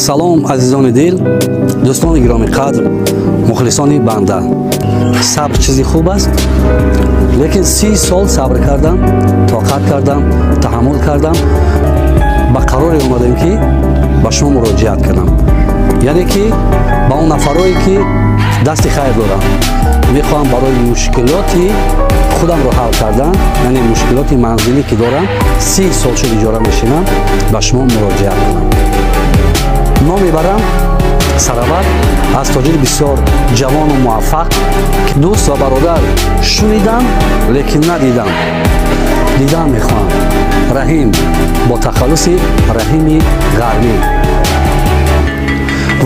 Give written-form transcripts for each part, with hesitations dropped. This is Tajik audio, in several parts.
салом азизони дил, дӯстони гироми қадр, мухлисони банда. Сабр чизи хуб аст, лекин 30 сол сабр кардам, тоқат кардам, таҳаммул кардам, ба қароре омадем ки ба шумо муроҷиат кардам. яъне ки ба он нафарое ки дасти хайр дорам, мехоҳам барои мушкилоти худамро ҳал кардан, яъне мушкилоти манзилӣ ки дорам, 30 сол шуд иҷора мешинам, ба шумо муроҷиат кунам. ном мебарам Сарават аз тоҷири бисёр ҷавону муваффақ ки дӯст ва бародар шунидам, лекин надидам. Дидан мехоҳам. Раҳим бо тахаллуси Раҳими Ғармӣ.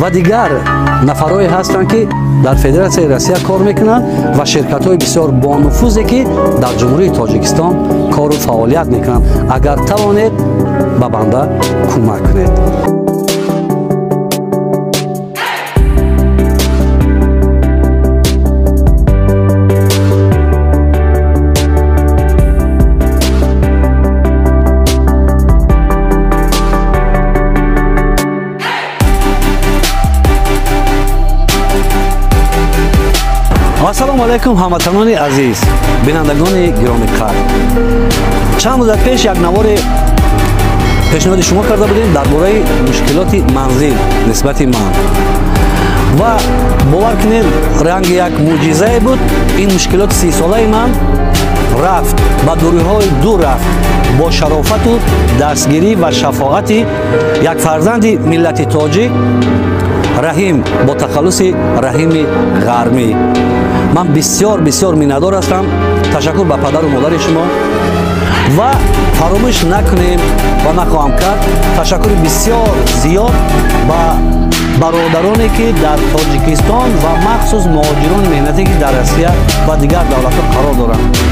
ва дигар нафарое ҳастанд ки дар Федератсияи Россия кор мекунанд ва ширкатҳои бисёр бонуфузе ки дар Ҷумҳурии Тоҷикистон кору фаъолият мекунанд. Агар тавонед ба банда кӯмак кунед. ассалому алайкум ҳамватанони азиз, бинандагони гироми қадр. Чанд муддат пеш як навори пешниҳоди шумо карда будем дар бораи мушкилоти манзил нисбати ман. Ва бовар кунед, ранги як мӯъҷизае буд. Ин мушкилоти 30-солаи ман рафт, ба дуриҳои дур рафт, бо шарофату дастгирӣ ва шафоати як фарзанди миллати тоҷик, Раҳим, бо тахаллуси Раҳими Ғармӣ. Ман бисёр миннатдор ҳастам. Ташаккур ба падару модари шумо. Ва фаромӯш накунем ва нахоҳам кард ташаккури бисёр зиёд ба бародароне ки дар Тоҷикистон ва махсус муҳоҷирони меҳнате ки дар Россия ва дигар давлатҳо қарор доранд.